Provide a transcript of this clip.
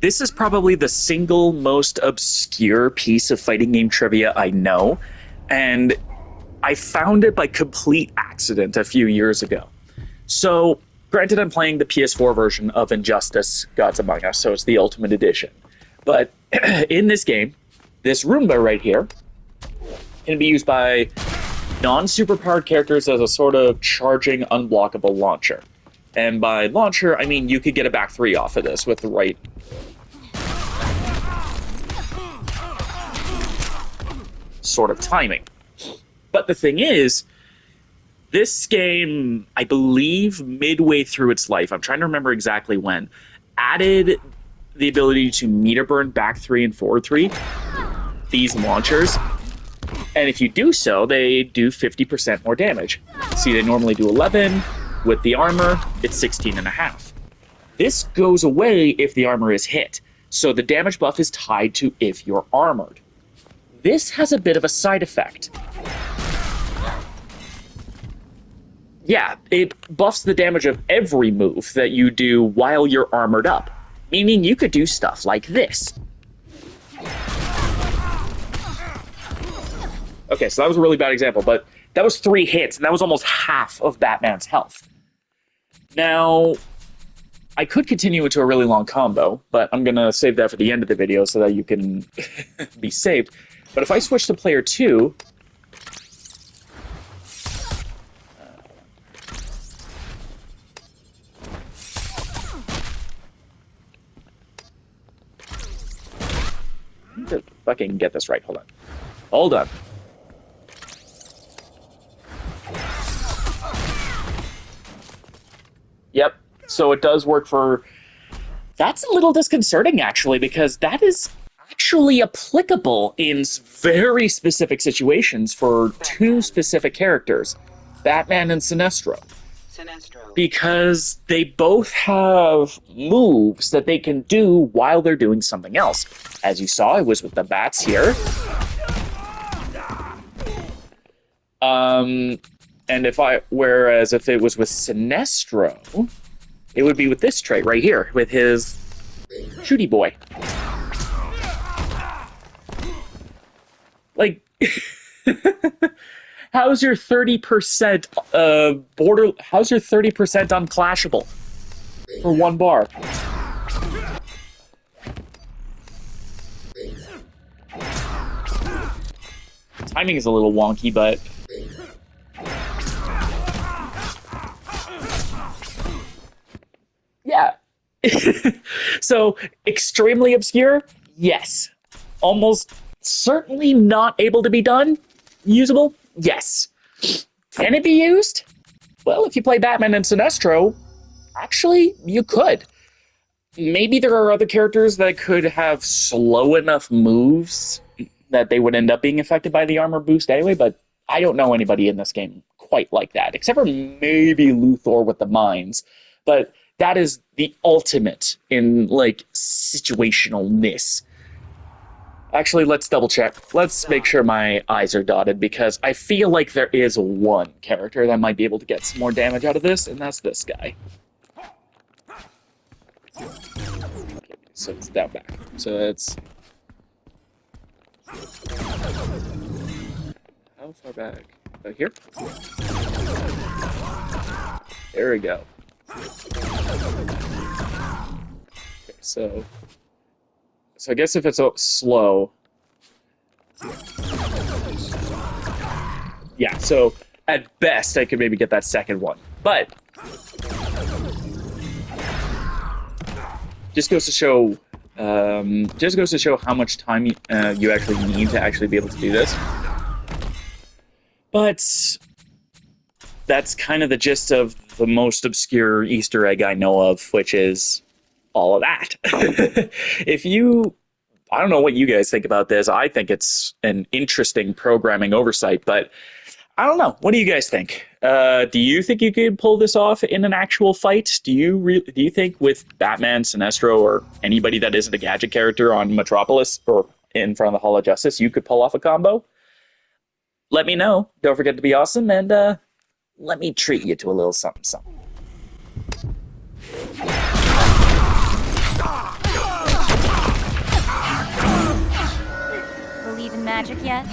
This is probably the single most obscure piece of fighting game trivia I know, and I found it by complete accident a few years ago. So, granted, I'm playing the PS4 version of Injustice Gods Among Us, so it's the Ultimate Edition. But in this game, this Roomba right here can be used by non-superpowered characters as a sort of charging, unblockable launcher. And by launcher, I mean you could get a back three off of this with the right sort of timing. But the thing is, this game, I believe midway through its life, I'm trying to remember exactly when, added the ability to meter burn back three and forward three, these launchers. And if you do so, they do 50% more damage. See, they normally do 11. With the armor, it's 16.5. This goes away if the armor is hit. So the damage buff is tied to if you're armored. This has a bit of a side effect. Yeah, it buffs the damage of every move that you do while you're armored up. Meaning you could do stuff like this. Okay, so that was a really bad example, but that was 3 hits, and that was almost half of Batman's health. Now, I could continue into a really long combo, but I'm going to save that for the end of the video so that you can be saved. But if I switch to player 2... if I can get this right, hold on. Hold on. Yep, so it does work for... That's a little disconcerting, actually, because that is actually applicable in very specific situations for 2 specific characters, Batman and Sinestro. Because they both have moves that they can do while they're doing something else. As you saw, it was with the bats here. Whereas if it was with Sinestro, it would be with this trait right here, with his shooty boy. Like, how's your 30% how's your 30% unclashable for 1 bar? Timing is a little wonky, but yeah. So, extremely obscure? Yes. Almost certainly not able to be done? Usable? Yes. Can it be used? Well, if you play Batman and Sinestro, actually, you could. Maybe there are other characters that could have slow enough moves that they would end up being affected by the armor boost anyway, but I don't know anybody in this game quite like that, except for maybe Luthor with the mines. But that is the ultimate in, like, situationalness. Actually, let's double check. Let's make sure my I's are dotted, because I feel like there is one character that might be able to get some more damage out of this, and that's this guy. Okay, so it's down back. So it's... How far back? About here? There we go. Okay, so I guess if it's slow... Yeah, so at best I could maybe get that second one. But just goes to show how much time you actually need to actually be able to do this. But that's kind of the gist of the most obscure Easter egg I know of, which is all of that. I don't know what you guys think about this. I think it's an interesting programming oversight, but I don't know. What do you guys think? Do you think you could pull this off in an actual fight? Do you think with Batman, Sinestro, or anybody that isn't a gadget character on Metropolis or in front of the Hall of Justice, you could pull off a combo? Let me know. Don't forget to be awesome, and let me treat you to a little something, something. magic yet?